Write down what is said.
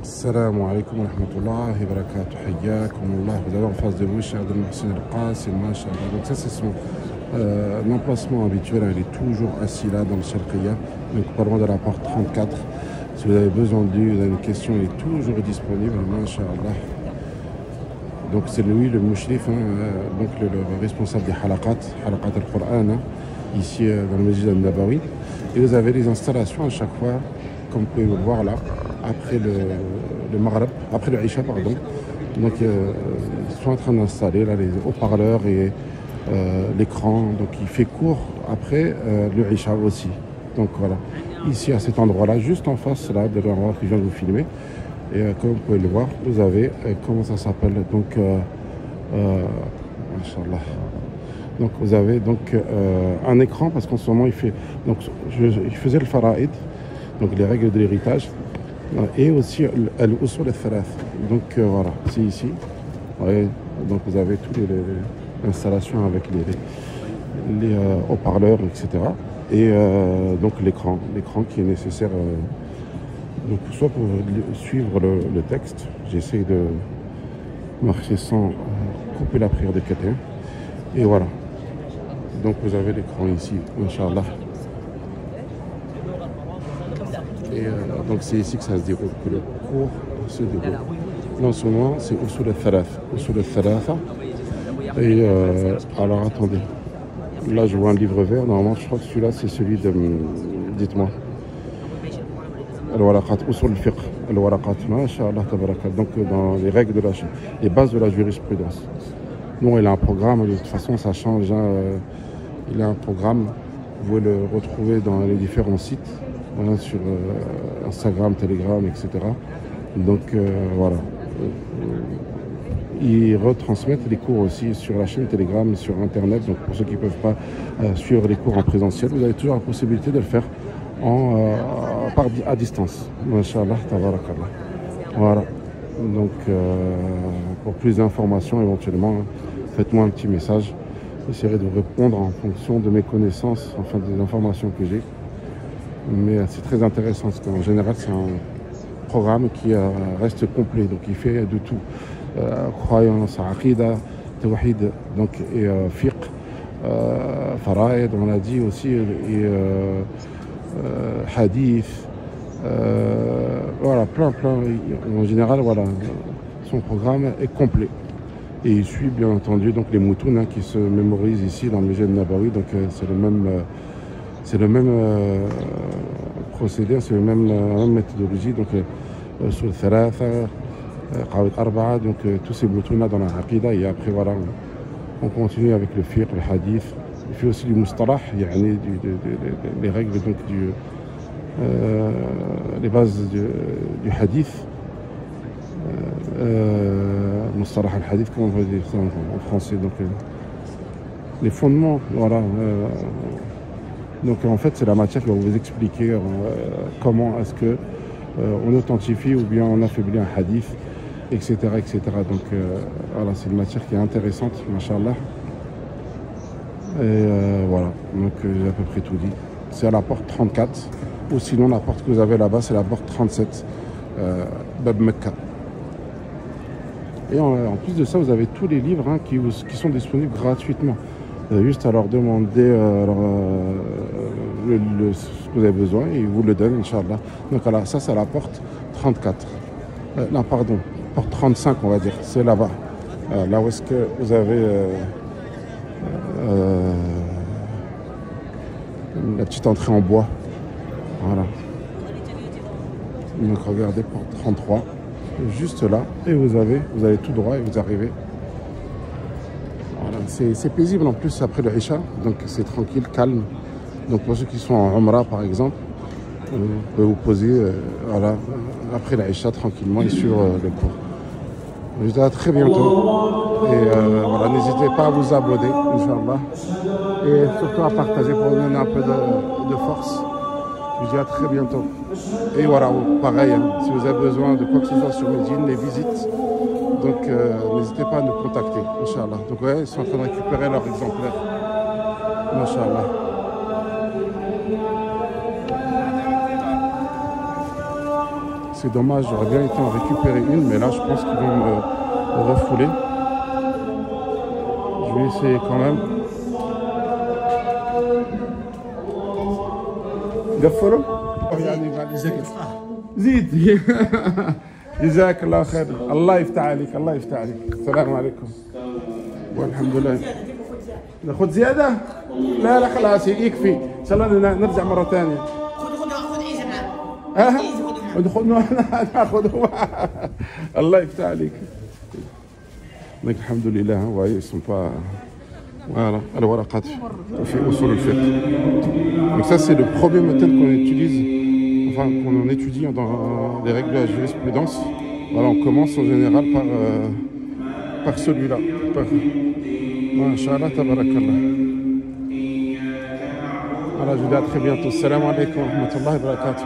السلام عليكم ورحمة الله وبركاته. حياكم الله. Vous avez en face de vous Cheikh Abdel Mohsen El Qassim, machallah. Donc ça c'est son l'emplacement habituel. Il est toujours assis là dans le Sharqiya, donc pas loin de la porte 34. Si vous avez besoin de lui, vous avez une question, il est toujours disponible, machallah. Donc c'est lui le mushrif, donc le responsable des halaqat al-Qur'an, ici dans le Masjid al-Nabawi. Et vous avez les installations à chaque fois, comme vous pouvez le voir là, après le Maghreb, après le Isha, pardon. Donc ils sont en train d'installer là les haut-parleurs et l'écran. Donc il fait court après le Isha aussi. Donc voilà, ici à cet endroit-là, juste en face là de l'endroit que je viens de vous filmer. Et comme vous pouvez le voir, vous avez, comment ça s'appelle, donc, Inch'Allah. Donc vous avez donc un écran, parce qu'en ce moment il fait, donc il faisait le fara'id, donc les règles de l'héritage, et aussi al-usul al-thalath. Donc voilà, c'est ici. Ouais, donc vous avez toutes les installations avec les haut-parleurs, etc. Et donc l'écran qui est nécessaire. Donc, soit pour suivre le texte, j'essaie de marcher sans couper la prière de quelqu'un. Et voilà. Donc vous avez l'écran ici, Inch'Allah. Et donc c'est ici que ça se déroule, que le cours se déroule. Là en ce moment, c'est Usul al-Thalath. Usul al-Thalatha. Et alors attendez. Là je vois un livre vert. Normalement, je crois que celui-là, c'est celui de. Dites-moi. Al-Waraqat, Usul al-Fiqh, Al-Waraqat, Masha'Allah, Tabarakallah. Donc dans les règles de les bases de la jurisprudence. Nous, il a un programme, de toute façon ça change. Il a un programme, vous pouvez le retrouver dans les différents sites, sur Instagram, Telegram, etc. Donc voilà. Ils retransmettent les cours aussi sur la chaîne Telegram, sur Internet. Donc pour ceux qui ne peuvent pas suivre les cours en présentiel, vous avez toujours la possibilité de le faire à distance. Masha'Allah, tabarakallah. Voilà. Donc, pour plus d'informations, éventuellement, faites-moi un petit message. J'essaierai de vous répondre en fonction de mes connaissances, enfin des informations que j'ai. Mais c'est très intéressant parce qu'en général, c'est un programme qui reste complet. Donc, il fait de tout. Croyance, aqida, tawhid, donc, et fiqh, fara'id, on l'a dit aussi, et hadith, voilà, plein. En général, voilà, son programme est complet. Et il suit bien entendu donc les moutounes qui se mémorisent ici dans le Masjid al-Nabawi. Donc c'est le même procédé, c'est la même méthodologie. Donc sur le thalatha, qawid arba'a, donc tous ces moutounes dans la aqida. Et après voilà, on continue avec le fiqh, le hadith. Il fait aussi du mustalah, les règles donc les bases du hadith. Mustalah al-hadith, comment on va dire ça en français, donc les fondements, voilà. Donc en fait c'est la matière qui va vous expliquer comment est-ce que on authentifie ou bien on affaiblit un hadith, etc. Donc voilà, c'est une matière qui est intéressante, machallah. Et voilà, donc j'ai à peu près tout dit. C'est à la porte 34, ou sinon la porte que vous avez là-bas, c'est la porte 37, Bab Mecca. Et en plus de ça, vous avez tous les livres qui sont disponibles gratuitement. Juste à leur demander ce que vous avez besoin et ils vous le donnent, Inch'Allah. Donc voilà, ça c'est la porte 34. Non, pardon, porte 35 on va dire, c'est là-bas. Là où est-ce que vous avez la petite entrée en bois. Voilà. Donc regardez, porte 33. Juste là, et vous allez tout droit et vous arrivez. Voilà, c'est paisible en plus après le Isha, donc c'est tranquille, calme. Donc pour ceux qui sont en Umrah par exemple, vous pouvez vous poser voilà, après le Isha tranquillement et sur le cours. Je vous dis à très bientôt. Et voilà, n'hésitez pas à vous abonner, Inch'Allah. Et surtout à partager pour donner un peu de force. Je vous dis à très bientôt. Et voilà, pareil, si vous avez besoin de quoi que ce soit sur Médine, les visites, donc n'hésitez pas à nous contacter, Inch'Allah. Donc ouais, ils sont en train de récupérer leur exemplaire. Inch'Allah. C'est dommage, j'aurais bien été en récupérer une, mais là je pense qu'ils vont me refouler. Je vais essayer quand même. قفلوا؟ يعني زيد جزاك الله خير الله يفتح عليك الله يفتح عليك السلام عليكم والحمد لله ناخذ زياده لا لا خلاص يكفي ان شاء الله نرجع مره ثانيه خذ عيسى معاه ناخذ الله يفتح عليك donc alhamdoulilah vous voyez ils sont pas voilà الورقات في اصول الفقه donc ça c'est le premier méthode qu'on utilise enfin qu'on étudie dans les règles de la jurisprudence. Voilà, on commence en général par celui-là. Masha'Allah, tabarakallah. Voilà, je vous dis à très bientôt. Salam alaikum wa rahmatullahi wa barakatuh.